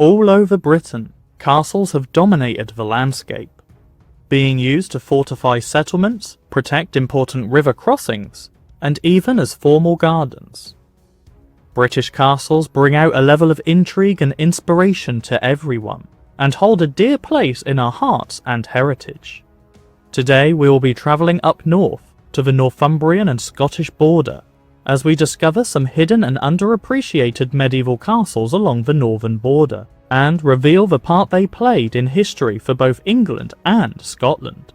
All over Britain, castles have dominated the landscape, being used to fortify settlements, protect important river crossings, and even as formal gardens. British castles bring out a level of intrigue and inspiration to everyone, and hold a dear place in our hearts and heritage. Today we will be travelling up north to the Northumbrian and Scottish border, as we discover some hidden and underappreciated medieval castles along the northern border, and reveal the part they played in history for both England and Scotland.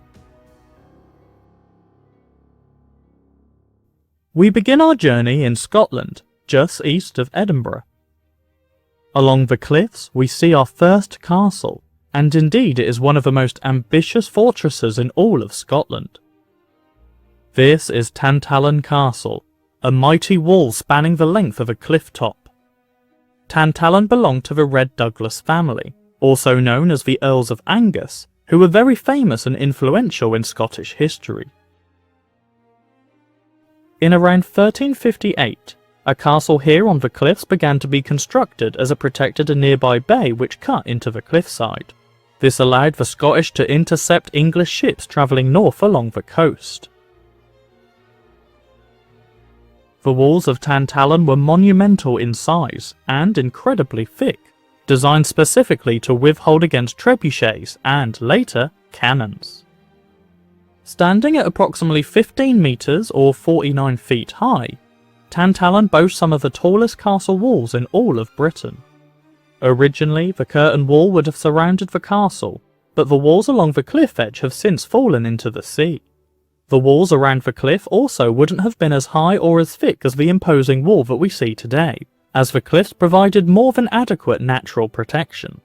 We begin our journey in Scotland, just east of Edinburgh. Along the cliffs we see our first castle, and indeed it is one of the most ambitious fortresses in all of Scotland. This is Tantallon Castle, a mighty wall spanning the length of a cliff top. Tantallon belonged to the Red Douglas family, also known as the Earls of Angus, who were very famous and influential in Scottish history. In around 1358, a castle here on the cliffs began to be constructed as it protected a nearby bay which cut into the cliffside. This allowed the Scottish to intercept English ships travelling north along the coast. The walls of Tantallon were monumental in size and incredibly thick, designed specifically to withhold against trebuchets and, later, cannons. Standing at approximately 15 metres or 49 feet high, Tantallon boasts some of the tallest castle walls in all of Britain. Originally, the curtain wall would have surrounded the castle, but the walls along the cliff edge have since fallen into the sea. The walls around the cliff also wouldn't have been as high or as thick as the imposing wall that we see today, as the cliffs provided more than adequate natural protection.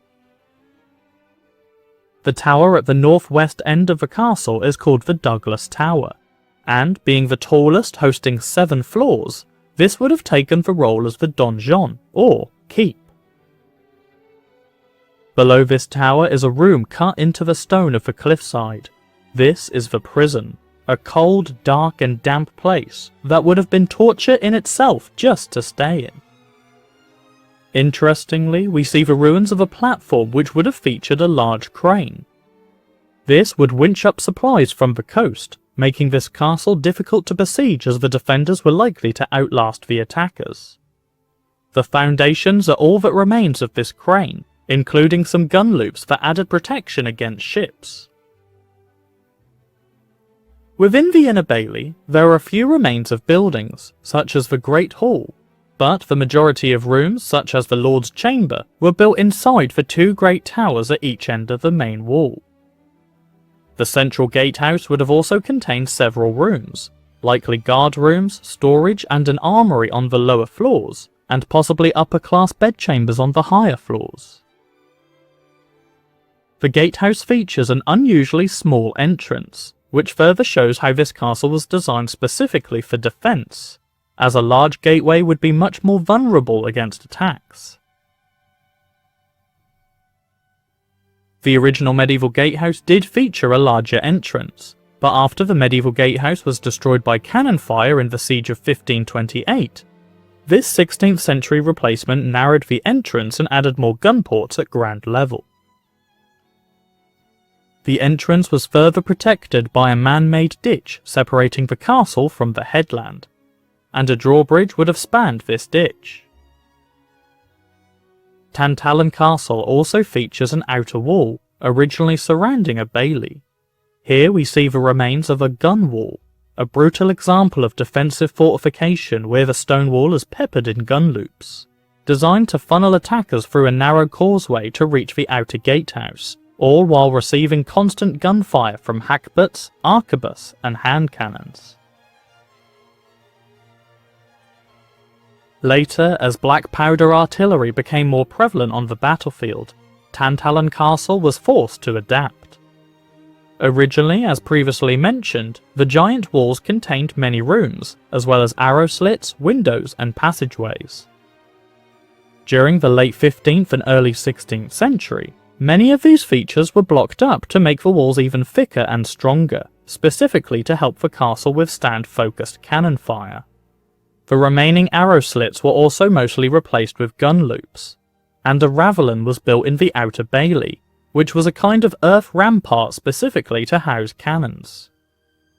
The tower at the northwest end of the castle is called the Douglas Tower, and being the tallest, hosting 7 floors, this would have taken the role as the donjon, or keep. Below this tower is a room cut into the stone of the cliffside. This is the prison, a cold, dark and damp place that would have been torture in itself just to stay in. Interestingly, we see the ruins of a platform which would have featured a large crane. This would winch up supplies from the coast, making this castle difficult to besiege as the defenders were likely to outlast the attackers. The foundations are all that remains of this crane, including some gun loops for added protection against ships. Within the Inner Bailey, there are a few remains of buildings, such as the Great Hall, but the majority of rooms, such as the Lord's Chamber, were built inside the 2 great towers at each end of the main wall. The central gatehouse would have also contained several rooms, likely guard rooms, storage and an armoury on the lower floors, and possibly upper-class bedchambers on the higher floors. The gatehouse features an unusually small entrance, which further shows how this castle was designed specifically for defence, as a large gateway would be much more vulnerable against attacks. The original medieval gatehouse did feature a larger entrance, but after the medieval gatehouse was destroyed by cannon fire in the siege of 1528, this 16th century replacement narrowed the entrance and added more gun ports at ground level. The entrance was further protected by a man-made ditch separating the castle from the headland, and a drawbridge would have spanned this ditch. Tantallon Castle also features an outer wall, originally surrounding a bailey. Here we see the remains of a gun wall, a brutal example of defensive fortification where the stone wall is peppered in gun loops, designed to funnel attackers through a narrow causeway to reach the outer gatehouse, all while receiving constant gunfire from hackbutts, arquebus and hand cannons. Later, as black powder artillery became more prevalent on the battlefield, Tantallon Castle was forced to adapt. Originally, as previously mentioned, the giant walls contained many rooms, as well as arrow slits, windows and passageways. During the late 15th and early 16th century, many of these features were blocked up to make the walls even thicker and stronger, specifically to help the castle withstand focused cannon fire. The remaining arrow slits were also mostly replaced with gun loops. and a ravelin was built in the outer bailey, which was a kind of earth rampart specifically to house cannons.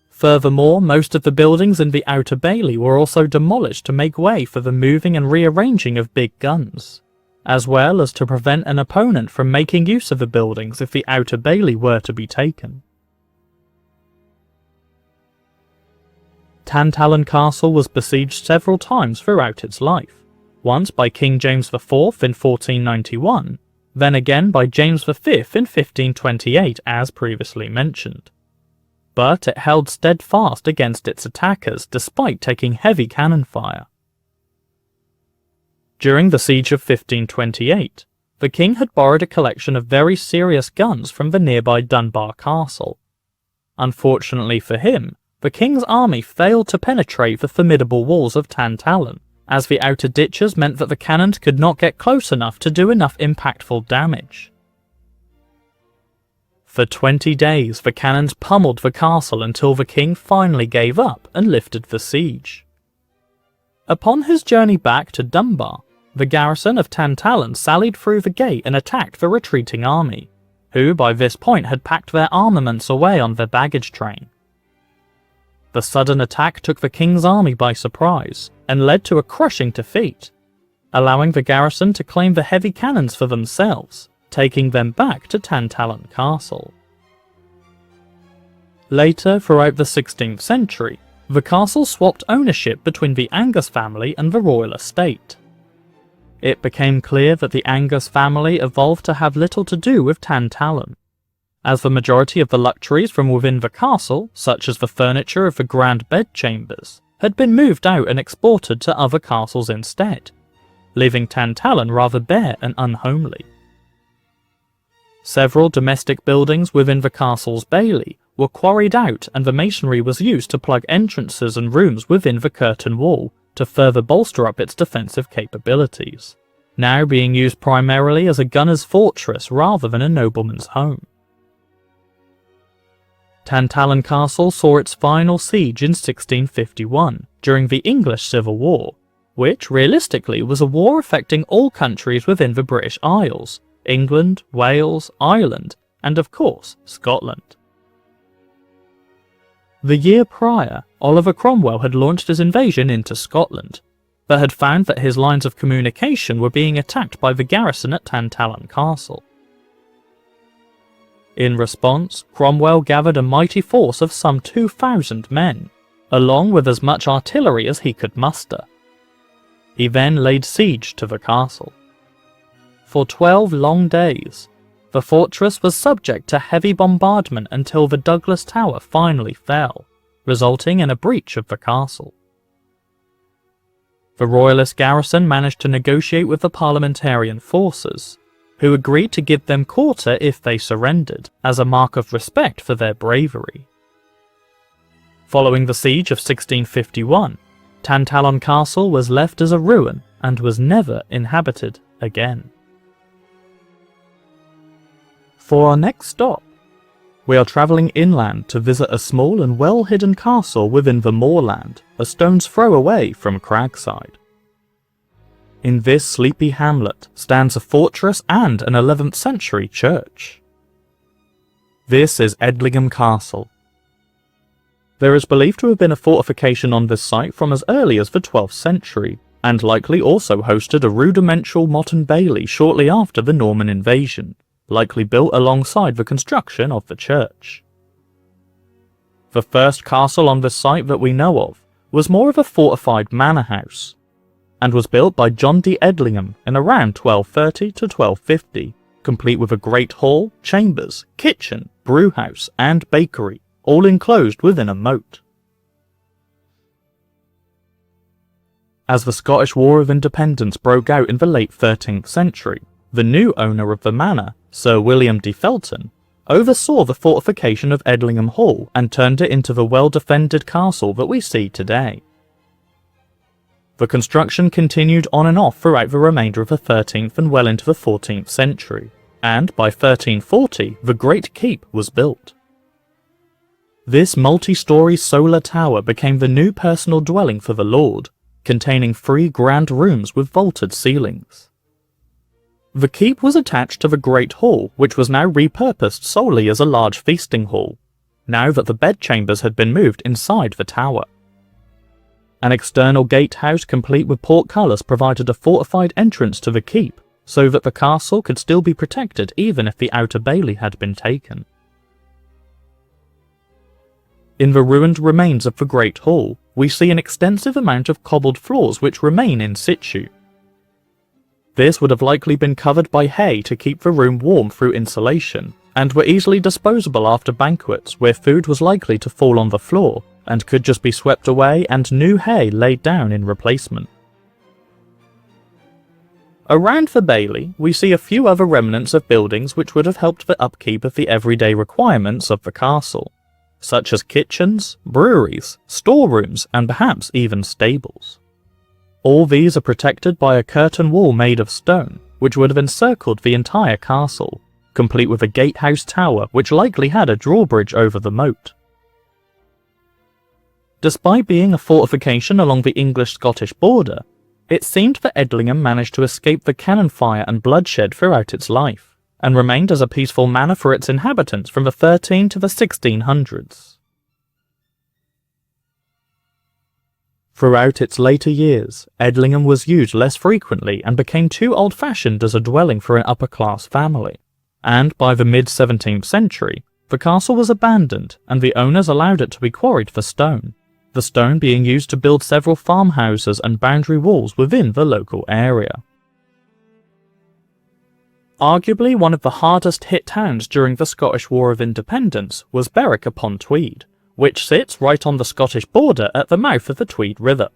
Furthermore, most of the buildings in the outer bailey were also demolished to make way for the moving and rearranging of big guns, as well as to prevent an opponent from making use of the buildings if the outer bailey were to be taken. Tantallon Castle was besieged several times throughout its life, once by King James IV in 1491, then again by James V in 1528 as previously mentioned. But it held steadfast against its attackers despite taking heavy cannon fire. During the siege of 1528, the king had borrowed a collection of very serious guns from the nearby Dunbar Castle. Unfortunately for him, the king's army failed to penetrate the formidable walls of Tantallon, as the outer ditches meant that the cannons could not get close enough to do enough impactful damage. For 20 days the cannons pummeled the castle until the king finally gave up and lifted the siege. Upon his journey back to Dunbar, the garrison of Tantallon sallied through the gate and attacked the retreating army, who by this point had packed their armaments away on their baggage train. The sudden attack took the king's army by surprise and led to a crushing defeat, allowing the garrison to claim the heavy cannons for themselves, taking them back to Tantallon Castle. Later, throughout the 16th century, the castle swapped ownership between the Angus family and the royal estate. It became clear that the Angus family evolved to have little to do with Tantallon, as the majority of the luxuries from within the castle, such as the furniture of the grand bedchambers, had been moved out and exported to other castles instead, leaving Tantallon rather bare and unhomely. Several domestic buildings within the castle's bailey were quarried out and the masonry was used to plug entrances and rooms within the curtain wall to further bolster up its defensive capabilities, now being used primarily as a gunner's fortress rather than a nobleman's home. Tantallon Castle saw its final siege in 1651 during the English Civil War, which realistically was a war affecting all countries within the British Isles, England, Wales, Ireland, and of course Scotland. The year prior, Oliver Cromwell had launched his invasion into Scotland, but had found that his lines of communication were being attacked by the garrison at Tantallon Castle. In response, Cromwell gathered a mighty force of some 2,000 men, along with as much artillery as he could muster. He then laid siege to the castle. For 12 long days, the fortress was subject to heavy bombardment until the Douglas Tower finally fell, resulting in a breach of the castle. The royalist garrison managed to negotiate with the parliamentarian forces, who agreed to give them quarter if they surrendered, as a mark of respect for their bravery. Following the siege of 1651, Tantallon Castle was left as a ruin and was never inhabited again. For our next stop, we are travelling inland to visit a small and well-hidden castle within the moorland, a stone's throw away from Cragside. In this sleepy hamlet stands a fortress and an 11th century church. This is Edlingham Castle. There is believed to have been a fortification on this site from as early as the 12th century, and likely also hosted a rudimental motte bailey shortly after the Norman invasion, likely built alongside the construction of the church. The first castle on this site that we know of was more of a fortified manor house, and was built by John de Edlingham in around 1230 to 1250, complete with a great hall, chambers, kitchen, brewhouse and bakery, all enclosed within a moat. As the Scottish War of Independence broke out in the late 13th century, the new owner of the manor, Sir William de Felton, oversaw the fortification of Edlingham Hall and turned it into the well-defended castle that we see today. The construction continued on and off throughout the remainder of the 13th and well into the 14th century, and by 1340 the Great Keep was built. This multi-storey solar tower became the new personal dwelling for the Lord, containing 3 grand rooms with vaulted ceilings. The keep was attached to the Great Hall, which was now repurposed solely as a large feasting hall, now that the bedchambers had been moved inside the tower. An external gatehouse complete with portcullis provided a fortified entrance to the keep, so that the castle could still be protected even if the outer bailey had been taken. In the ruined remains of the Great Hall, we see an extensive amount of cobbled floors which remain in situ. This would have likely been covered by hay to keep the room warm through insulation, and were easily disposable after banquets where food was likely to fall on the floor, and could just be swept away and new hay laid down in replacement. Around the bailey, we see a few other remnants of buildings which would have helped the upkeep of the everyday requirements of the castle, such as kitchens, breweries, storerooms, and perhaps even stables. All these are protected by a curtain wall made of stone, which would have encircled the entire castle, complete with a gatehouse tower which likely had a drawbridge over the moat. Despite being a fortification along the English-Scottish border, it seemed that Edlingham managed to escape the cannon fire and bloodshed throughout its life, and remained as a peaceful manor for its inhabitants from the 1300s to the 1600s. Throughout its later years, Edlingham was used less frequently and became too old-fashioned as a dwelling for an upper-class family, and by the mid-17th century, the castle was abandoned and the owners allowed it to be quarried for stone, the stone being used to build several farmhouses and boundary walls within the local area. Arguably one of the hardest hit towns during the Scottish War of Independence was Berwick-upon-Tweed, which sits right on the Scottish border at the mouth of the Tweed River.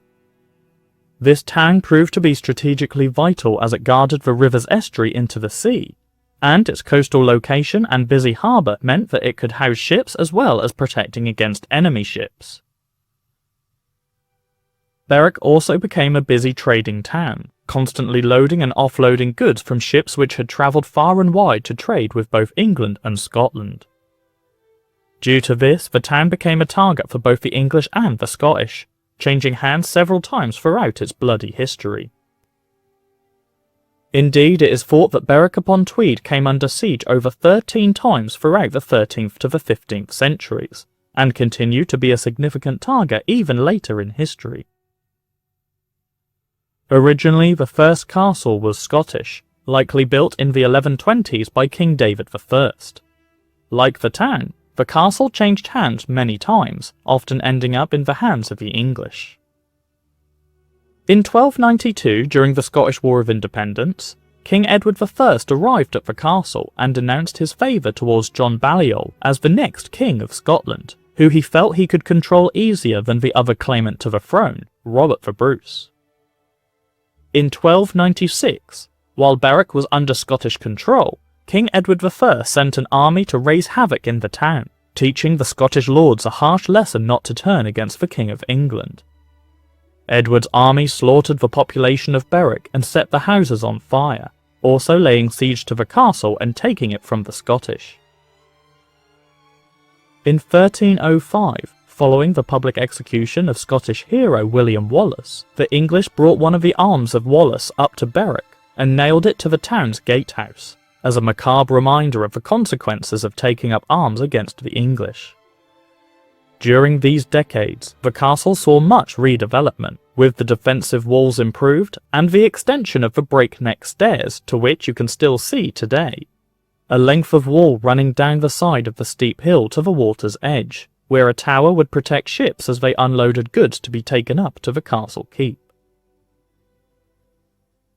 This town proved to be strategically vital as it guarded the river's estuary into the sea, and its coastal location and busy harbour meant that it could house ships as well as protecting against enemy ships. Berwick also became a busy trading town, constantly loading and offloading goods from ships which had travelled far and wide to trade with both England and Scotland. Due to this, the town became a target for both the English and the Scottish, changing hands several times throughout its bloody history. Indeed, it is thought that Berwick-upon-Tweed came under siege over 13 times throughout the 13th to the 15th centuries, and continued to be a significant target even later in history. Originally, the first castle was Scottish, likely built in the 1120s by King David I. Like the town, the castle changed hands many times, often ending up in the hands of the English. In 1292, during the Scottish War of Independence, King Edward I arrived at the castle and announced his favour towards John Balliol as the next King of Scotland, who he felt he could control easier than the other claimant to the throne, Robert the Bruce. In 1296, while Berwick was under Scottish control, King Edward I sent an army to raise havoc in the town, teaching the Scottish lords a harsh lesson not to turn against the King of England. Edward's army slaughtered the population of Berwick and set the houses on fire, also laying siege to the castle and taking it from the Scottish. In 1305, following the public execution of Scottish hero William Wallace, the English brought one of the arms of Wallace up to Berwick and nailed it to the town's gatehouse, as a macabre reminder of the consequences of taking up arms against the English. During these decades, the castle saw much redevelopment, with the defensive walls improved and the extension of the breakneck stairs, to which you can still see today. A length of wall running down the side of the steep hill to the water's edge, where a tower would protect ships as they unloaded goods to be taken up to the castle keep.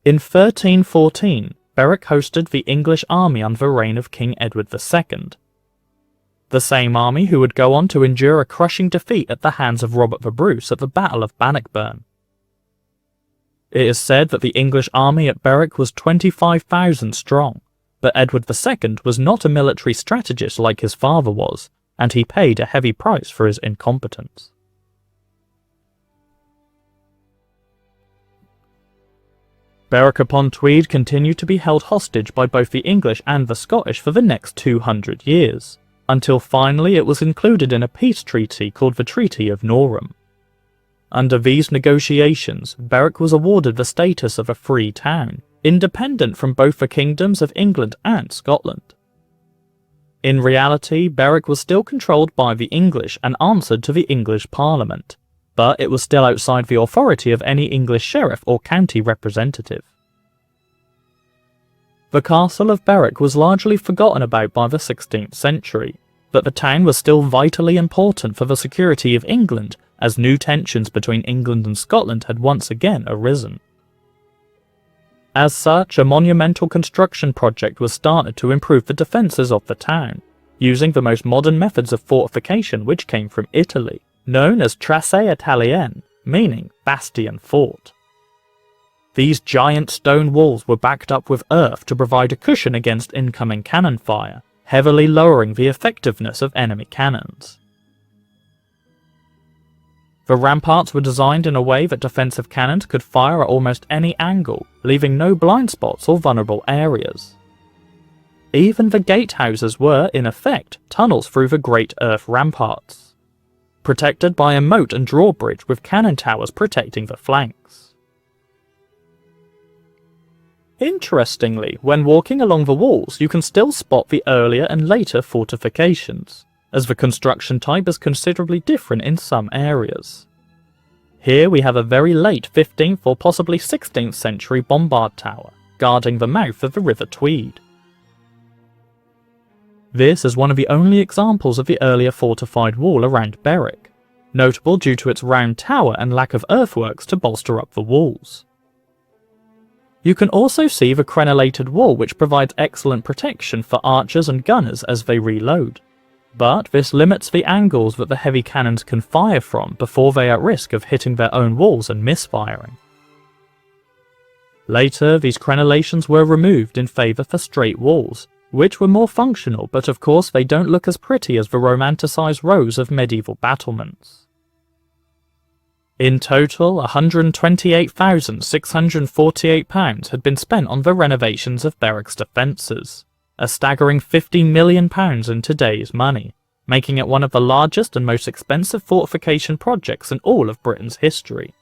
In 1314, Berwick hosted the English army under the reign of King Edward II. The same army who would go on to endure a crushing defeat at the hands of Robert the Bruce at the Battle of Bannockburn. It is said that the English army at Berwick was 25,000 strong, but Edward II was not a military strategist like his father was, and he paid a heavy price for his incompetence. Berwick-upon-Tweed continued to be held hostage by both the English and the Scottish for the next 200 years, until finally it was included in a peace treaty called the Treaty of Norham. Under these negotiations, Berwick was awarded the status of a free town, independent from both the kingdoms of England and Scotland. In reality, Berwick was still controlled by the English and answered to the English Parliament, but it was still outside the authority of any English sheriff or county representative. The castle of Berwick was largely forgotten about by the 16th century, but the town was still vitally important for the security of England, as new tensions between England and Scotland had once again arisen. As such, a monumental construction project was started to improve the defences of the town, using the most modern methods of fortification which came from Italy, known as tracé italienne, meaning bastion fort. These giant stone walls were backed up with earth to provide a cushion against incoming cannon fire, heavily lowering the effectiveness of enemy cannons. The ramparts were designed in a way that defensive cannons could fire at almost any angle, leaving no blind spots or vulnerable areas. Even the gatehouses were, in effect, tunnels through the great earth ramparts, protected by a moat and drawbridge with cannon towers protecting the flanks. Interestingly, when walking along the walls, you can still spot the earlier and later fortifications, as the construction type is considerably different in some areas. Here we have a very late 15th or possibly 16th century bombard tower, guarding the mouth of the River Tweed. This is one of the only examples of the earlier fortified wall around Berwick, notable due to its round tower and lack of earthworks to bolster up the walls. You can also see the crenellated wall, which provides excellent protection for archers and gunners as they reload, but this limits the angles that the heavy cannons can fire from before they are at risk of hitting their own walls and misfiring. Later, these crenellations were removed in favour for straight walls, which were more functional, but of course they don't look as pretty as the romanticised rows of medieval battlements. In total, £128,648 had been spent on the renovations of Berwick's defences, a staggering £50 million in today's money, making it one of the largest and most expensive fortification projects in all of Britain's history.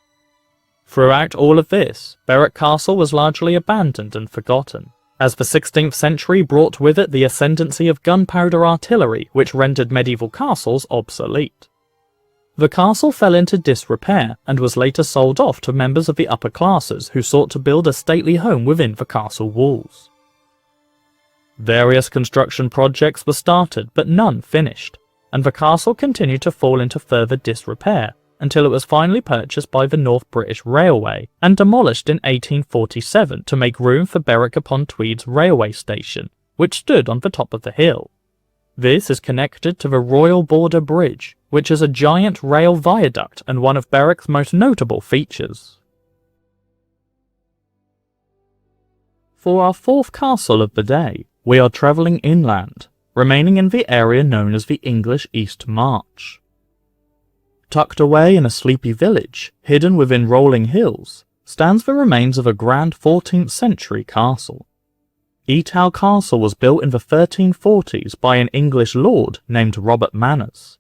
Throughout all of this, Berwick Castle was largely abandoned and forgotten, as the 16th century brought with it the ascendancy of gunpowder artillery, which rendered medieval castles obsolete. The castle fell into disrepair and was later sold off to members of the upper classes who sought to build a stately home within the castle walls. Various construction projects were started, but none finished, and the castle continued to fall into further disrepair until it was finally purchased by the North British Railway and demolished in 1847 to make room for Berwick-upon-Tweed's railway station, which stood on the top of the hill. This is connected to the Royal Border Bridge, which is a giant rail viaduct and one of Berwick's most notable features. For our fourth castle of the day, we are travelling inland, remaining in the area known as the English East March. Tucked away in a sleepy village, hidden within rolling hills, stands the remains of a grand 14th century castle. Etal Castle was built in the 1340s by an English lord named Robert Manners,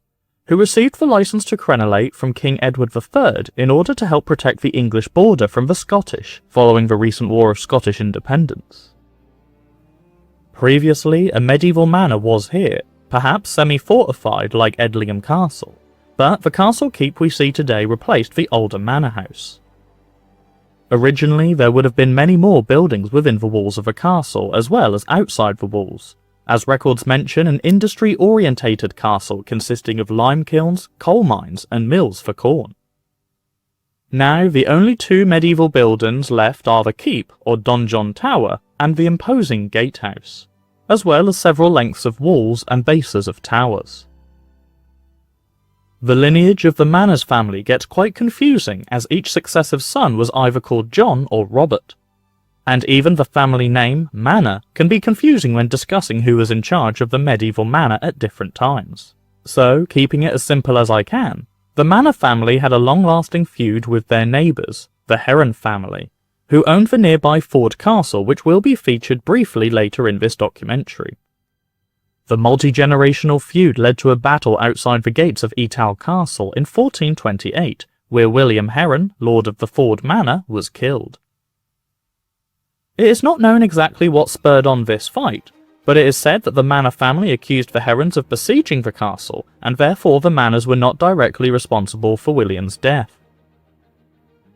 who received the license to crenellate from King Edward III in order to help protect the English border from the Scottish following the recent War of Scottish Independence. Previously, a medieval manor was here, perhaps semi-fortified like Edlingham Castle, but the castle keep we see today replaced the older manor house. Originally, there would have been many more buildings within the walls of a castle as well as outside the walls, as records mention an industry-orientated castle consisting of lime kilns, coal mines and mills for corn. Now, the only two medieval buildings left are the keep, or donjon tower, and the imposing gatehouse, as well as several lengths of walls and bases of towers. The lineage of the Manners family gets quite confusing, as each successive son was either called John or Robert, and even the family name, Manor, can be confusing when discussing who was in charge of the medieval manor at different times. So, keeping it as simple as I can, the Manor family had a long-lasting feud with their neighbours, the Heron family, who owned the nearby Ford Castle, which will be featured briefly later in this documentary. The multi-generational feud led to a battle outside the gates of Etal Castle in 1428, where William Heron, Lord of the Ford Manor, was killed. It is not known exactly what spurred on this fight, but it is said that the Manor family accused the Herons of besieging the castle, and therefore the Manors were not directly responsible for William's death.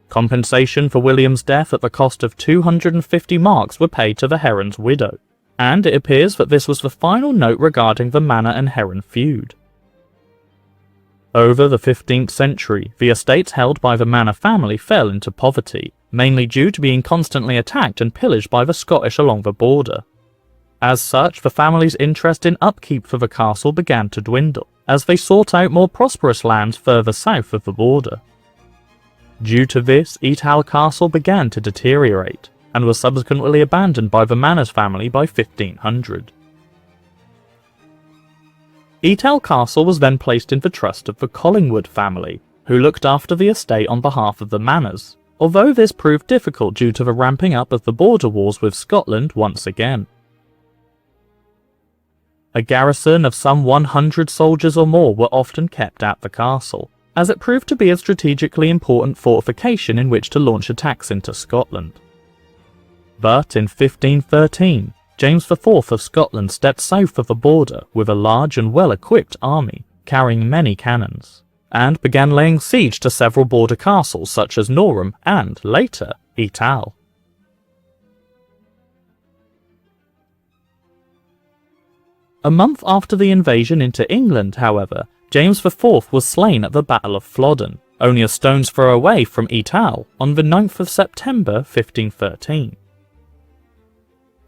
Compensation for William's death at the cost of 250 marks were paid to the Heron's widow, and it appears that this was the final note regarding the Manor and Heron feud. Over the 15th century, the estates held by the Manor family fell into poverty, mainly due to being constantly attacked and pillaged by the Scottish along the border. As such, the family's interest in upkeep for the castle began to dwindle, as they sought out more prosperous lands further south of the border. Due to this, Etal Castle began to deteriorate, and was subsequently abandoned by the Manners family by 1500. Etal Castle was then placed in the trust of the Collingwood family, who looked after the estate on behalf of the Manners, although this proved difficult due to the ramping up of the border wars with Scotland once again. A garrison of some 100 soldiers or more were often kept at the castle, as it proved to be a strategically important fortification in which to launch attacks into Scotland. But in 1513, James IV of Scotland stepped south of the border with a large and well-equipped army, carrying many cannons, and began laying siege to several border castles such as Norham and, later, Etal. A month after the invasion into England, however, James IV was slain at the Battle of Flodden, only a stone's throw away from Etal, on the 9th of September 1513.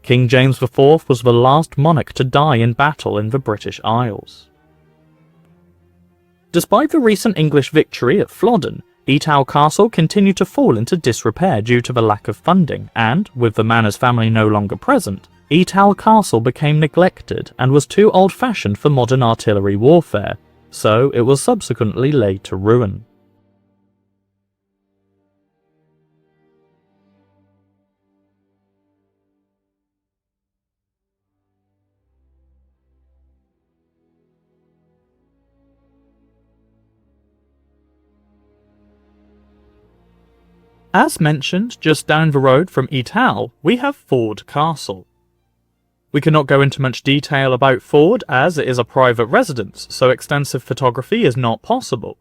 King James IV was the last monarch to die in battle in the British Isles. Despite the recent English victory at Flodden, Etal Castle continued to fall into disrepair due to the lack of funding, and, with the Manners family no longer present, Etal Castle became neglected and was too old-fashioned for modern artillery warfare, so it was subsequently laid to ruin. As mentioned, just down the road from Etal, we have Ford Castle. We cannot go into much detail about Ford as it is a private residence, so extensive photography is not possible.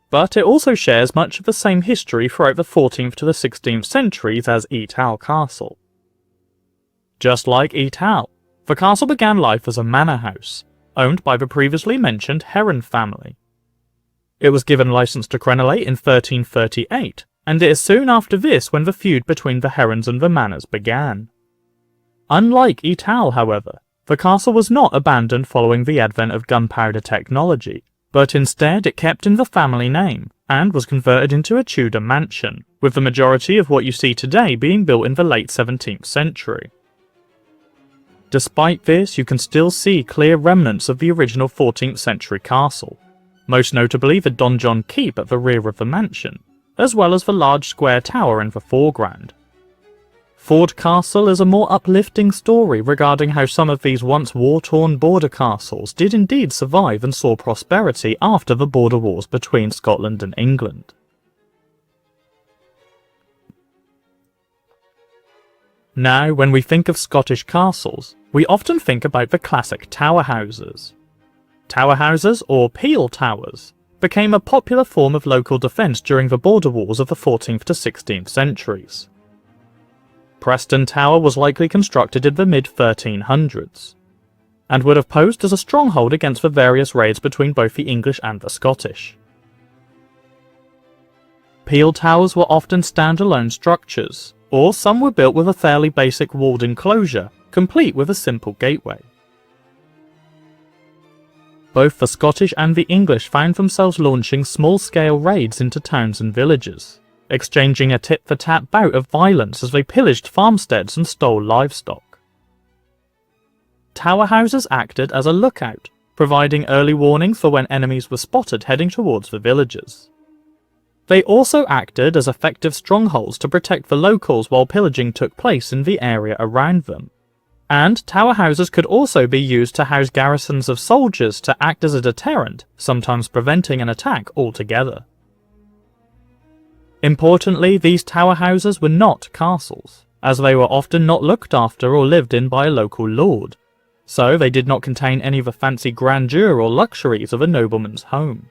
But it also shares much of the same history throughout the 14th to the 16th centuries as Etal Castle. Just like Etal, the castle began life as a manor house, owned by the previously mentioned Heron family. It was given license to crenellate in 1338, and it is soon after this when the feud between the Herons and the Manners began. Unlike Etal, however, the castle was not abandoned following the advent of gunpowder technology, but instead it kept in the family name, and was converted into a Tudor mansion, with the majority of what you see today being built in the late 17th century. Despite this, you can still see clear remnants of the original 14th century castle, most notably the donjon keep at the rear of the mansion, as well as the large square tower in the foreground. Ford Castle is a more uplifting story regarding how some of these once war-torn border castles did indeed survive and saw prosperity after the border wars between Scotland and England. Now, when we think of Scottish castles, we often think about the classic tower houses. Tower houses, or peel towers, became a popular form of local defence during the border wars of the 14th to 16th centuries. Preston Tower was likely constructed in the mid-1300s, and would have posed as a stronghold against the various raids between both the English and the Scottish. Peel towers were often standalone structures, or some were built with a fairly basic walled enclosure, complete with a simple gateway. Both the Scottish and the English found themselves launching small-scale raids into towns and villages, exchanging a tit-for-tat bout of violence as they pillaged farmsteads and stole livestock. Tower houses acted as a lookout, providing early warning for when enemies were spotted heading towards the villages. They also acted as effective strongholds to protect the locals while pillaging took place in the area around them. And tower houses could also be used to house garrisons of soldiers to act as a deterrent, sometimes preventing an attack altogether. Importantly, these tower houses were not castles, as they were often not looked after or lived in by a local lord, so they did not contain any of the fancy grandeur or luxuries of a nobleman's home.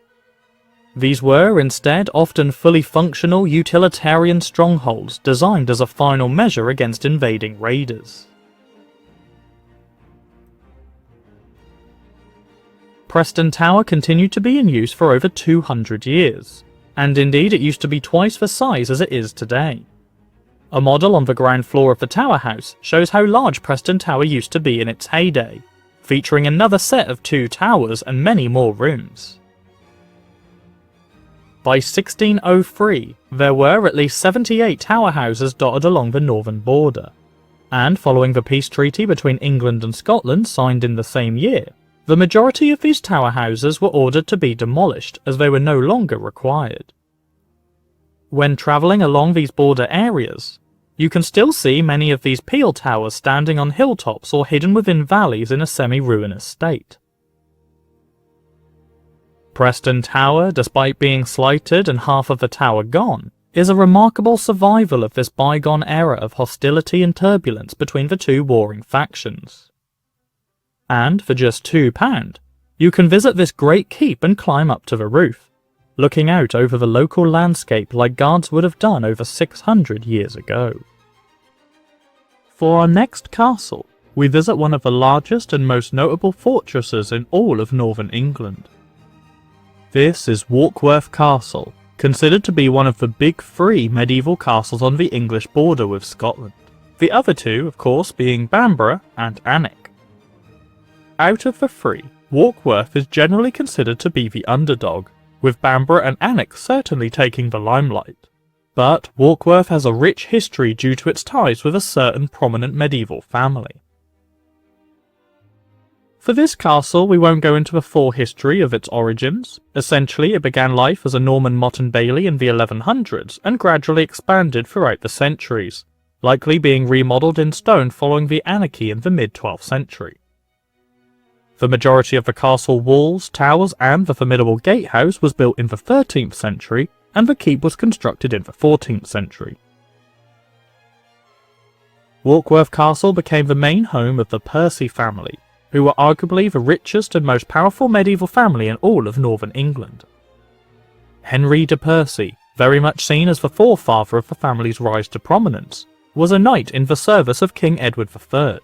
These were instead often fully functional utilitarian strongholds designed as a final measure against invading raiders. Preston Tower continued to be in use for over 200 years, and indeed it used to be twice the size as it is today. A model on the ground floor of the tower house shows how large Preston Tower used to be in its heyday, featuring another set of 2 towers and many more rooms. By 1603, there were at least 78 tower houses dotted along the northern border, and following the peace treaty between England and Scotland signed in the same year, the majority of these tower houses were ordered to be demolished as they were no longer required. When travelling along these border areas, you can still see many of these peel towers standing on hilltops or hidden within valleys in a semi-ruinous state. Preston Tower, despite being slighted and half of the tower gone, is a remarkable survival of this bygone era of hostility and turbulence between the 2 warring factions. And for just £2, you can visit this great keep and climb up to the roof, looking out over the local landscape like guards would have done over 600 years ago. For our next castle, we visit one of the largest and most notable fortresses in all of northern England. This is Warkworth Castle, considered to be one of the big 3 medieval castles on the English border with Scotland, the other 2 of course being Bamborough and Alnwick. Out of the 3, Warkworth is generally considered to be the underdog, with Bamborough and Alnwick certainly taking the limelight. But Warkworth has a rich history due to its ties with a certain prominent medieval family. For this castle we won't go into the full history of its origins. Essentially it began life as a Norman motte and bailey in the 1100s and gradually expanded throughout the centuries, likely being remodelled in stone following the anarchy in the mid-12th century. The majority of the castle walls, towers and the formidable gatehouse was built in the 13th century, and the keep was constructed in the 14th century. Warkworth Castle became the main home of the Percy family, who were arguably the richest and most powerful medieval family in all of northern England. Henry de Percy, very much seen as the forefather of the family's rise to prominence, was a knight in the service of King Edward III.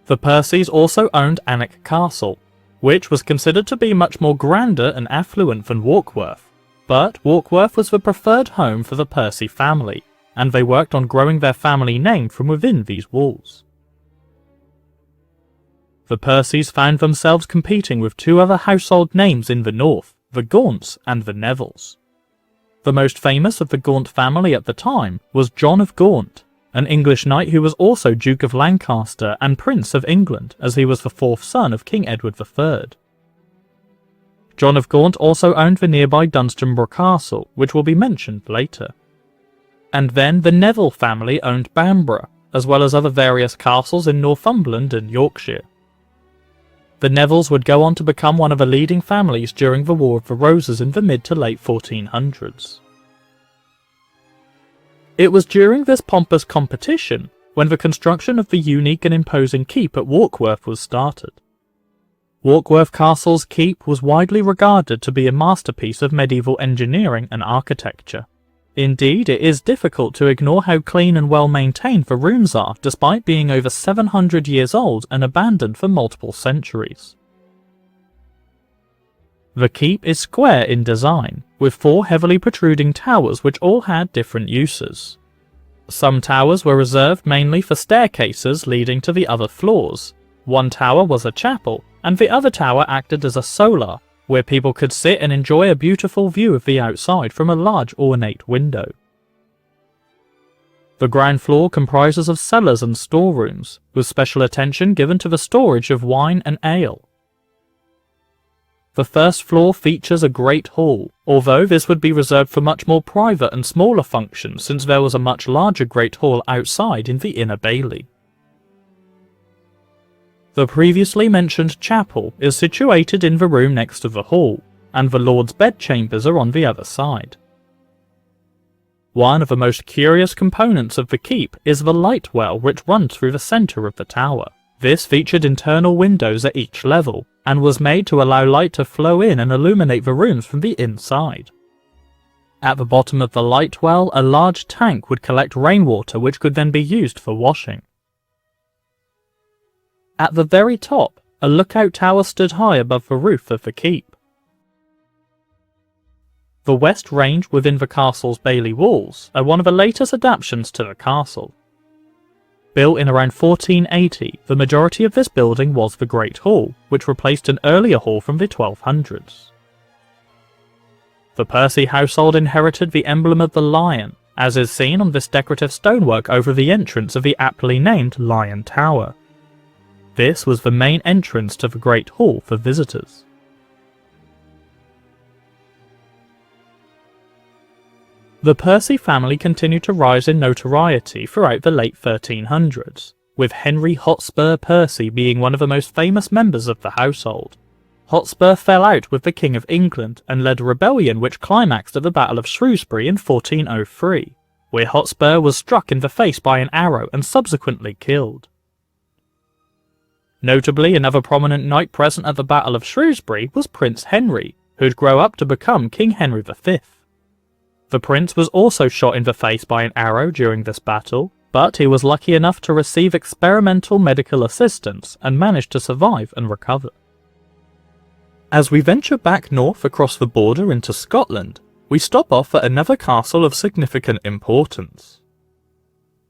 The Percys also owned Alnwick Castle, which was considered to be much more grander and affluent than Warkworth, but Warkworth was the preferred home for the Percy family, and they worked on growing their family name from within these walls. The Percys found themselves competing with 2 other household names in the north, the Gaunts and the Nevilles. The most famous of the Gaunt family at the time was John of Gaunt, an English knight who was also Duke of Lancaster and Prince of England, as he was the 4th son of King Edward III. John of Gaunt also owned the nearby Dunstanburgh Castle, which will be mentioned later. And then the Neville family owned Bamborough, as well as other various castles in Northumberland and Yorkshire. The Nevilles would go on to become one of the leading families during the War of the Roses in the mid to late 1400s. It was during this pompous competition when the construction of the unique and imposing keep at Warkworth was started. Warkworth Castle's keep was widely regarded to be a masterpiece of medieval engineering and architecture. Indeed, it is difficult to ignore how clean and well maintained the rooms are, despite being over 700 years old and abandoned for multiple centuries. The keep is square in design, with 4 heavily protruding towers which all had different uses. Some towers were reserved mainly for staircases leading to the other floors. One tower was a chapel, and the other tower acted as a solar, where people could sit and enjoy a beautiful view of the outside from a large ornate window. The ground floor comprises of cellars and storerooms, with special attention given to the storage of wine and ale. The first floor features a great hall, although this would be reserved for much more private and smaller functions since there was a much larger great hall outside in the inner bailey. The previously mentioned chapel is situated in the room next to the hall, and the Lord's bedchambers are on the other side. One of the most curious components of the keep is the light well which runs through the centre of the tower. This featured internal windows at each level, and was made to allow light to flow in and illuminate the rooms from the inside. At the bottom of the light well, a large tank would collect rainwater which could then be used for washing. At the very top, a lookout tower stood high above the roof of the keep. The west range within the castle's bailey walls are one of the latest adaptations to the castle. Built in around 1480, the majority of this building was the Great Hall, which replaced an earlier hall from the 1200s. The Percy household inherited the emblem of the lion, as is seen on this decorative stonework over the entrance of the aptly named Lion Tower. This was the main entrance to the Great Hall for visitors. The Percy family continued to rise in notoriety throughout the late 1300s, with Henry Hotspur Percy being one of the most famous members of the household. Hotspur fell out with the King of England and led a rebellion which climaxed at the Battle of Shrewsbury in 1403, where Hotspur was struck in the face by an arrow and subsequently killed. Notably, another prominent knight present at the Battle of Shrewsbury was Prince Henry, who'd grow up to become King Henry V. The prince was also shot in the face by an arrow during this battle, but he was lucky enough to receive experimental medical assistance and managed to survive and recover. As we venture back north across the border into Scotland, we stop off at another castle of significant importance.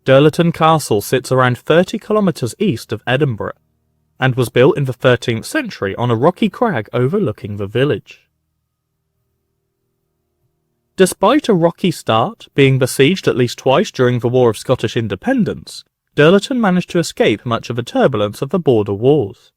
Dirleton Castle sits around 30 kilometres east of Edinburgh, and was built in the 13th century on a rocky crag overlooking the village. Despite a rocky start, being besieged at least twice during the War of Scottish Independence, Dirleton managed to escape much of the turbulence of the border wars.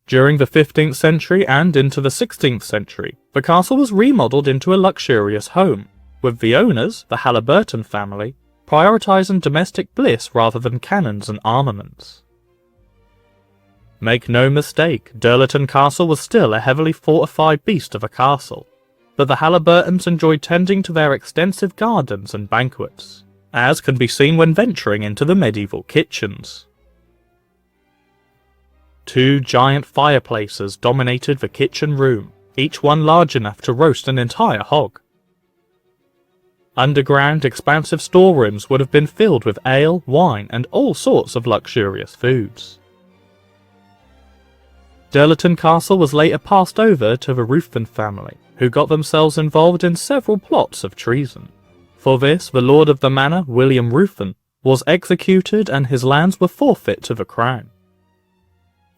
During the 15th century and into the 16th century, the castle was remodelled into a luxurious home, with the owners, the Halliburton family, prioritising domestic bliss rather than cannons and armaments. Make no mistake, Dirleton Castle was still a heavily fortified beast of a castle, but the Halliburtons enjoyed tending to their extensive gardens and banquets, as can be seen when venturing into the medieval kitchens. Two giant fireplaces dominated the kitchen room, each one large enough to roast an entire hog. Underground, expansive storerooms would have been filled with ale, wine, and all sorts of luxurious foods. Dirleton Castle was later passed over to the Ruthven family, who got themselves involved in several plots of treason. For this, the lord of the manor, William Ruthven, was executed and his lands were forfeit to the crown.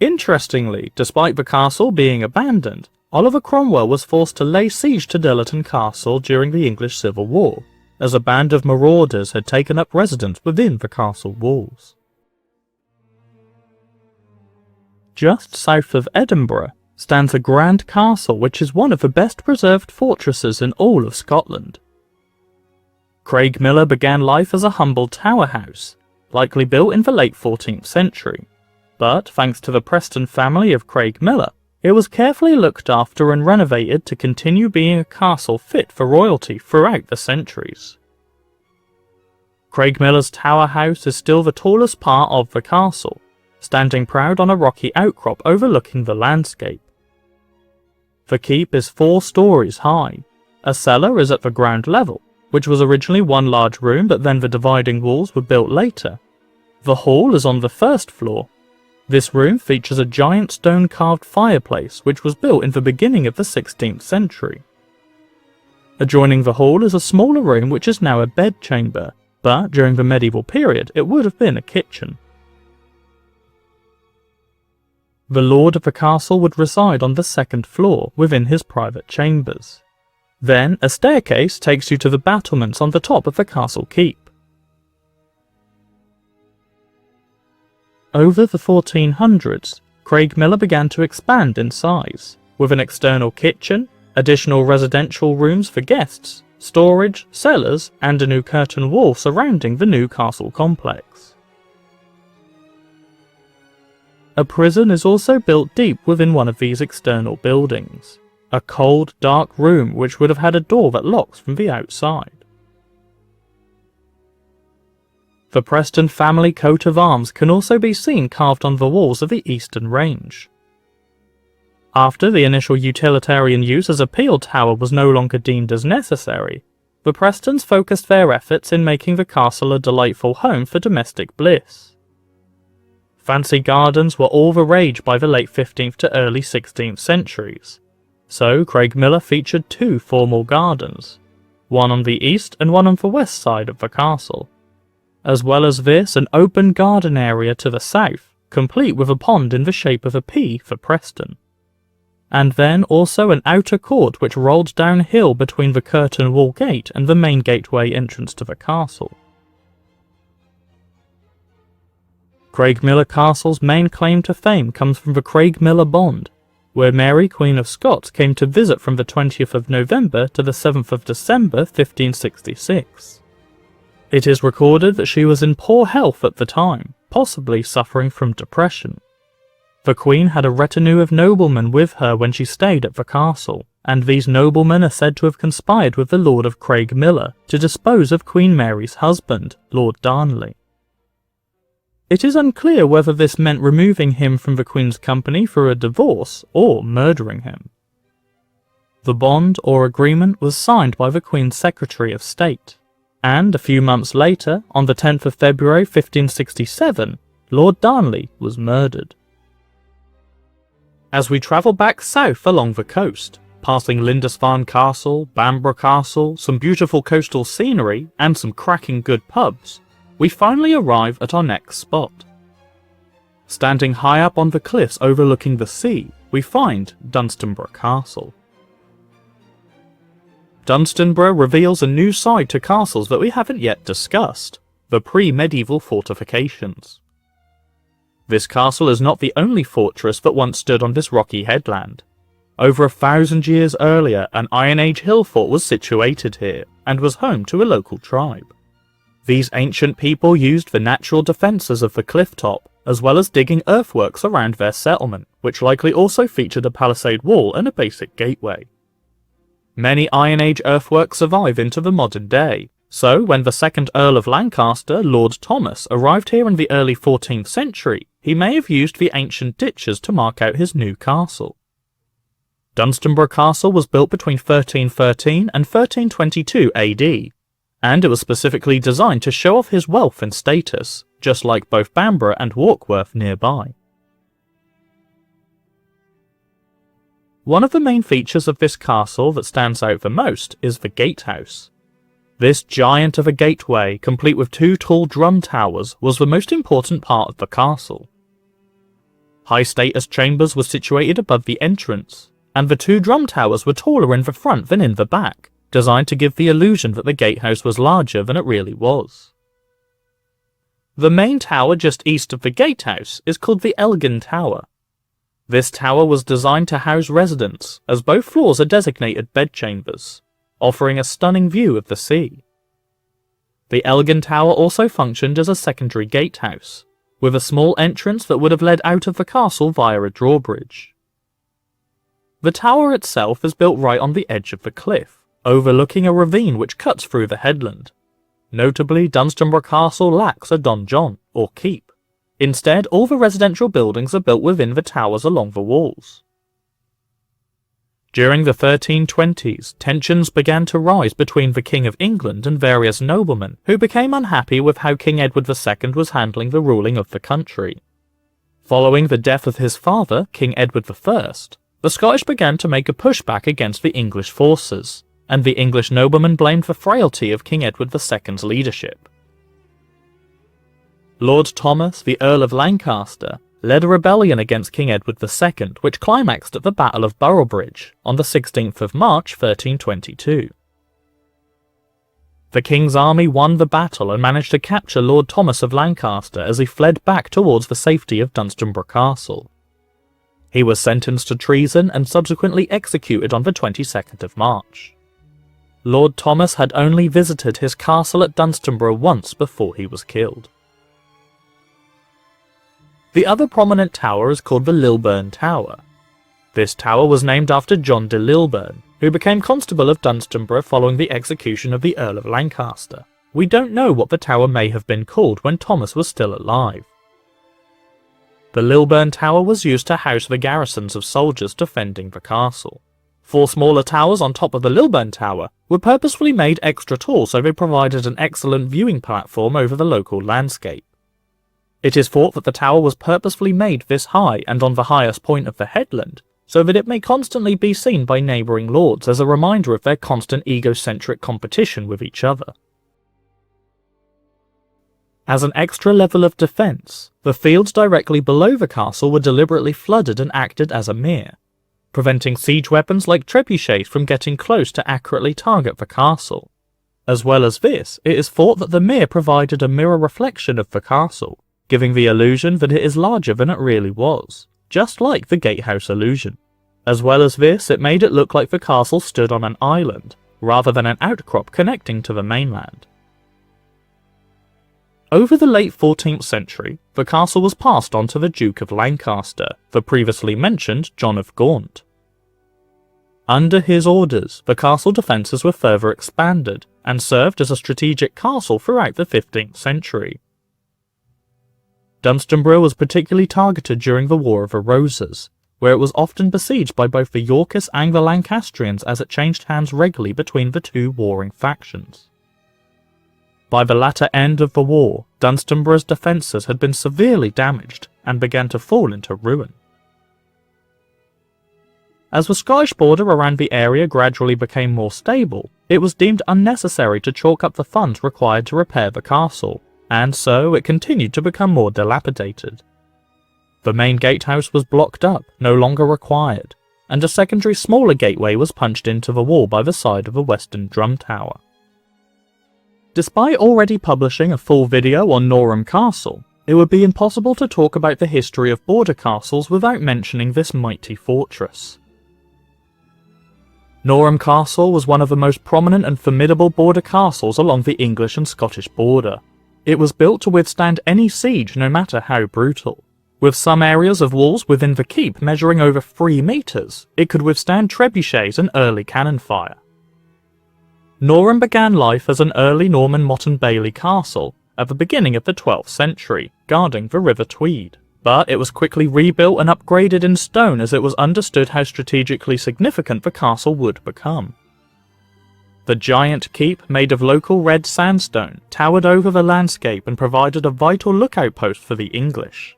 Interestingly, despite the castle being abandoned, Oliver Cromwell was forced to lay siege to Dirleton Castle during the English Civil War, as a band of marauders had taken up residence within the castle walls. Just south of Edinburgh stands a grand castle which is one of the best preserved fortresses in all of Scotland. Craigmillar began life as a humble tower house, likely built in the late 14th century, but thanks to the Preston family of Craigmillar, it was carefully looked after and renovated to continue being a castle fit for royalty throughout the centuries. Craigmillar's tower house is still the tallest part of the castle, standing proud on a rocky outcrop overlooking the landscape. The keep is 4 stories high. A cellar is at the ground level, which was originally one large room, but then the dividing walls were built later. The hall is on the first floor. This room features a giant stone-carved fireplace which was built in the beginning of the 16th century. Adjoining the hall is a smaller room which is now a bedchamber, but during the medieval period it would have been a kitchen. The lord of the castle would reside on the 2nd floor within his private chambers. Then a staircase takes you to the battlements on the top of the castle keep. Over the 1400s, Craigmillar began to expand in size, with an external kitchen, additional residential rooms for guests, storage, cellars, and a new curtain wall surrounding the new castle complex. A prison is also built deep within one of these external buildings, a cold, dark room which would have had a door that locks from the outside. The Preston family coat of arms can also be seen carved on the walls of the eastern range. After the initial utilitarian use as a peel tower was no longer deemed as necessary, the Prestons focused their efforts in making the castle a delightful home for domestic bliss. Fancy gardens were all the rage by the late 15th to early 16th centuries, so Craigmillar featured two formal gardens, one on the east and one on the west side of the castle. As well as this, an open garden area to the south, complete with a pond in the shape of a P for Preston. And then also an outer court which rolled downhill between the curtain wall gate and the main gateway entrance to the castle. Craigmillar Castle's main claim to fame comes from the Craigmillar Bond, where Mary Queen of Scots came to visit from the 20th of November to the 7th of December 1566. It is recorded that she was in poor health at the time, possibly suffering from depression. The Queen had a retinue of noblemen with her when she stayed at the castle, and these noblemen are said to have conspired with the Lord of Craigmillar to dispose of Queen Mary's husband, Lord Darnley. It is unclear whether this meant removing him from the Queen's company through a divorce or murdering him. The bond or agreement was signed by the Queen's Secretary of State, and a few months later, on the 10th of February 1567, Lord Darnley was murdered. As we travel back south along the coast, passing Lindisfarne Castle, Bamborough Castle, some beautiful coastal scenery, and some cracking good pubs, we finally arrive at our next spot. Standing high up on the cliffs overlooking the sea, we find Dunstanburgh Castle. Dunstanburgh reveals a new side to castles that we haven't yet discussed, the pre-medieval fortifications. This castle is not the only fortress that once stood on this rocky headland. Over 1,000 years earlier, an Iron Age hill fort was situated here, and was home to a local tribe. These ancient people used the natural defences of the cliff top, as well as digging earthworks around their settlement, which likely also featured a palisade wall and a basic gateway. Many Iron Age earthworks survive into the modern day, so when the second Earl of Lancaster, Lord Thomas, arrived here in the early 14th century, he may have used the ancient ditches to mark out his new castle. Dunstanburgh Castle was built between 1313 and 1322 AD, and it was specifically designed to show off his wealth and status, just like both Bamborough and Warkworth nearby. One of the main features of this castle that stands out the most is the gatehouse. This giant of a gateway, complete with two tall drum towers, was the most important part of the castle. High-status chambers were situated above the entrance, and the two drum towers were taller in the front than in the back, designed to give the illusion that the gatehouse was larger than it really was. The main tower just east of the gatehouse is called the Elgin Tower. This tower was designed to house residents, as both floors are designated bedchambers, offering a stunning view of the sea. The Elgin Tower also functioned as a secondary gatehouse, with a small entrance that would have led out of the castle via a drawbridge. The tower itself is built right on the edge of the cliff, overlooking a ravine which cuts through the headland. Notably, Dunstanburgh Castle lacks a donjon, or keep. Instead, all the residential buildings are built within the towers along the walls. During the 1320s, tensions began to rise between the King of England and various noblemen, who became unhappy with how King Edward II was handling the ruling of the country. Following the death of his father, King Edward I, the Scottish began to make a pushback against the English forces, and the English noblemen blamed the frailty of King Edward II's leadership. Lord Thomas, the Earl of Lancaster, led a rebellion against King Edward II, which climaxed at the Battle of Boroughbridge on the 16th of March 1322. The King's army won the battle and managed to capture Lord Thomas of Lancaster as he fled back towards the safety of Dunstanburgh Castle. He was sentenced to treason and subsequently executed on the 22nd of March. Lord Thomas had only visited his castle at Dunstanburgh once before he was killed. The other prominent tower is called the Lilburn Tower. This tower was named after John de Lilburne, who became Constable of Dunstanburgh following the execution of the Earl of Lancaster. We don't know what the tower may have been called when Thomas was still alive. The Lilburne Tower was used to house the garrisons of soldiers defending the castle. 4 smaller towers on top of the Lilburne Tower were purposefully made extra tall so they provided an excellent viewing platform over the local landscape. It is thought that the tower was purposefully made this high and on the highest point of the headland, so that it may constantly be seen by neighbouring lords as a reminder of their constant egocentric competition with each other. As an extra level of defence, the fields directly below the castle were deliberately flooded and acted as a mere, preventing siege weapons like trebuchets from getting close to accurately target the castle. As well as this, it is thought that the mere provided a mirror reflection of the castle, giving the illusion that it is larger than it really was, just like the gatehouse illusion. As well as this, it made it look like the castle stood on an island, rather than an outcrop connecting to the mainland. Over the late 14th century, the castle was passed on to the Duke of Lancaster, the previously mentioned John of Gaunt. Under his orders, the castle defences were further expanded, and served as a strategic castle throughout the 15th century. Dunstanburgh was particularly targeted during the War of the Roses, where it was often besieged by both the Yorkists and the Lancastrians as it changed hands regularly between the two warring factions. By the latter end of the war, Dunstanburgh's defences had been severely damaged and began to fall into ruin. As the Scottish border around the area gradually became more stable, it was deemed unnecessary to chalk up the funds required to repair the castle, and so it continued to become more dilapidated. The main gatehouse was blocked up, no longer required, and a secondary smaller gateway was punched into the wall by the side of the western drum tower. Despite already publishing a full video on Norham Castle, it would be impossible to talk about the history of border castles without mentioning this mighty fortress. Norham Castle was one of the most prominent and formidable border castles along the English and Scottish border. It was built to withstand any siege no matter how brutal. With some areas of walls within the keep measuring over 3 meters, it could withstand trebuchets and early cannon fire. Norham began life as an early Norman motte and bailey castle at the beginning of the 12th century, guarding the River Tweed, but it was quickly rebuilt and upgraded in stone as it was understood how strategically significant the castle would become. The giant keep, made of local red sandstone, towered over the landscape and provided a vital lookout post for the English.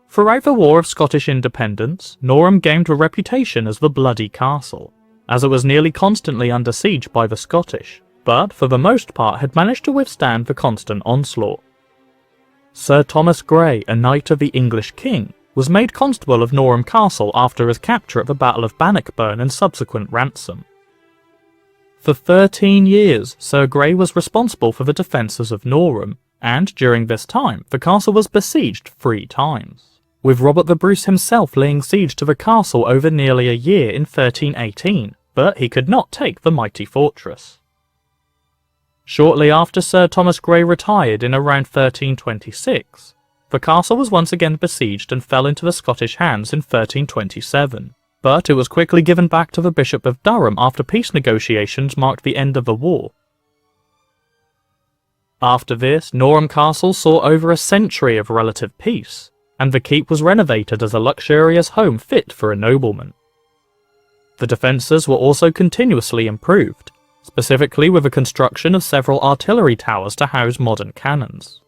Throughout the War of Scottish Independence, Norham gained a reputation as the Bloody Castle, as it was nearly constantly under siege by the Scottish, but for the most part had managed to withstand the constant onslaught. Sir Thomas Grey, a knight of the English king, was made constable of Norham Castle after his capture at the Battle of Bannockburn and subsequent ransom. For 13 years, Sir Grey was responsible for the defences of Norham, and during this time the castle was besieged 3 times, with Robert the Bruce himself laying siege to the castle over nearly a year in 1318, but he could not take the mighty fortress. Shortly after Sir Thomas Grey retired in around 1326, the castle was once again besieged and fell into the Scottish hands in 1327, but it was quickly given back to the Bishop of Durham after peace negotiations marked the end of the war. After this, Norham Castle saw over a century of relative peace, and the keep was renovated as a luxurious home fit for a nobleman. The defences were also continuously improved, specifically with the construction of several artillery towers to house modern cannons.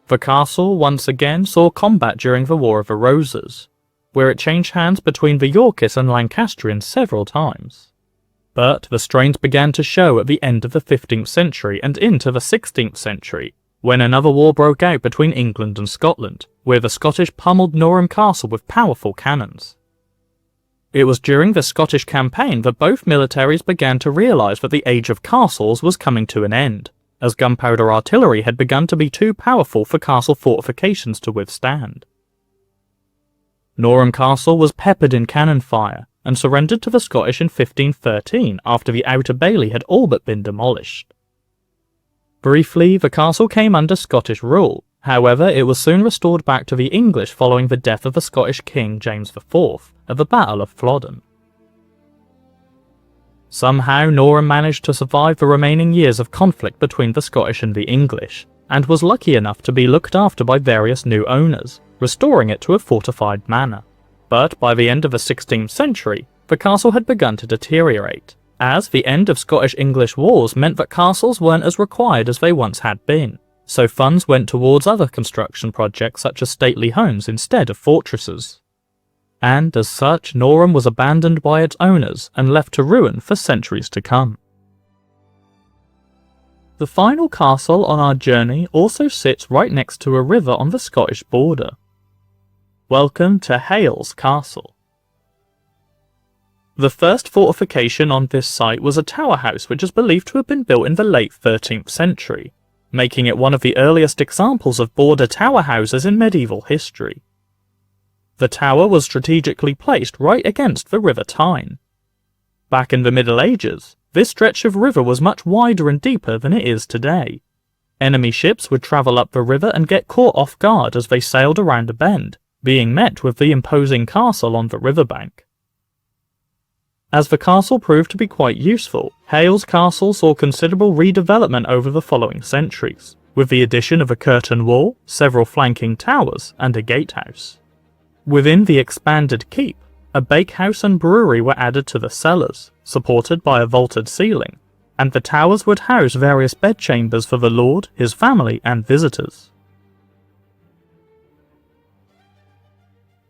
The castle once again saw combat during the War of the Roses, where it changed hands between the Yorkists and Lancastrians several times. But the strains began to show at the end of the 15th century and into the 16th century, when another war broke out between England and Scotland, where the Scottish pummeled Norham Castle with powerful cannons. It was during the Scottish campaign that both militaries began to realise that the age of castles was coming to an end, as gunpowder artillery had begun to be too powerful for castle fortifications to withstand. Norham Castle was peppered in cannon fire, and surrendered to the Scottish in 1513 after the Outer Bailey had all but been demolished. Briefly, the castle came under Scottish rule. However, it was soon restored back to the English following the death of the Scottish King James IV at the Battle of Flodden. Somehow Norham managed to survive the remaining years of conflict between the Scottish and the English, and was lucky enough to be looked after by various new owners, restoring it to a fortified manner. But by the end of the 16th century, the castle had begun to deteriorate, as the end of Scottish-English wars meant that castles weren't as required as they once had been, so funds went towards other construction projects such as stately homes instead of fortresses. And as such, Norham was abandoned by its owners and left to ruin for centuries to come. The final castle on our journey also sits right next to a river on the Scottish border. Welcome to Hailes Castle. The first fortification on this site was a tower house which is believed to have been built in the late 13th century, making it one of the earliest examples of border tower houses in medieval history. The tower was strategically placed right against the River Tyne. Back in the Middle Ages, this stretch of river was much wider and deeper than it is today. Enemy ships would travel up the river and get caught off guard as they sailed around a bend, being met with the imposing castle on the riverbank. As the castle proved to be quite useful, Hailes Castle saw considerable redevelopment over the following centuries, with the addition of a curtain wall, several flanking towers, and a gatehouse. Within the expanded keep, a bakehouse and brewery were added to the cellars, supported by a vaulted ceiling, and the towers would house various bedchambers for the lord, his family, and visitors.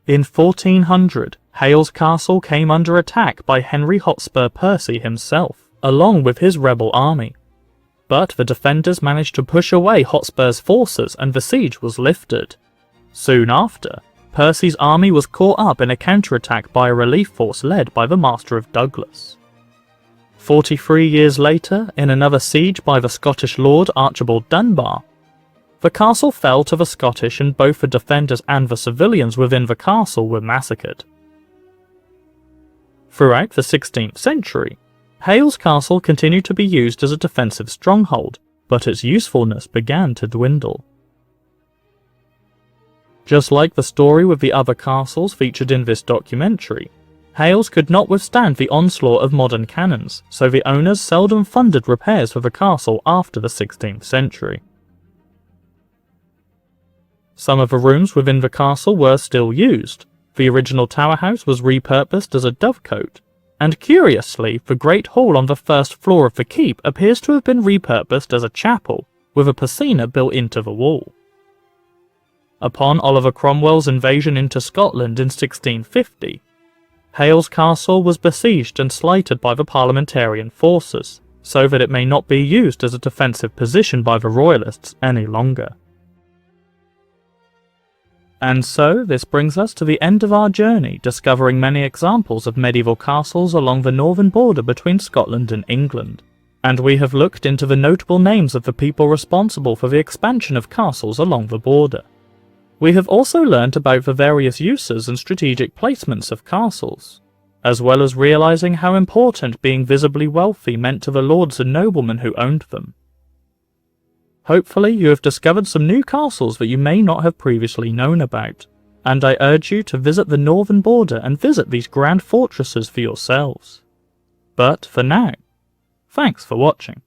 In 1400, Hailes Castle came under attack by Henry Hotspur Percy himself, along with his rebel army. But the defenders managed to push away Hotspur's forces and the siege was lifted. Soon after, Percy's army was caught up in a counterattack by a relief force led by the Master of Douglas. 43 years later, in another siege by the Scottish Lord Archibald Dunbar, the castle fell to the Scottish and both the defenders and the civilians within the castle were massacred. Throughout the 16th century, Hailes Castle continued to be used as a defensive stronghold, but its usefulness began to dwindle. Just like the story with the other castles featured in this documentary, Hailes could not withstand the onslaught of modern cannons, so the owners seldom funded repairs for the castle after the 16th century. Some of the rooms within the castle were still used. The original tower house was repurposed as a dovecote, and curiously, the great hall on the first floor of the keep appears to have been repurposed as a chapel, with a piscina built into the wall. Upon Oliver Cromwell's invasion into Scotland in 1650, Hailes Castle was besieged and slighted by the Parliamentarian forces, so that it may not be used as a defensive position by the Royalists any longer. And so, this brings us to the end of our journey, discovering many examples of medieval castles along the northern border between Scotland and England. And we have looked into the notable names of the people responsible for the expansion of castles along the border. We have also learnt about the various uses and strategic placements of castles, as well as realising how important being visibly wealthy meant to the lords and noblemen who owned them. Hopefully you have discovered some new castles that you may not have previously known about, and I urge you to visit the northern border and visit these grand fortresses for yourselves. But for now, thanks for watching.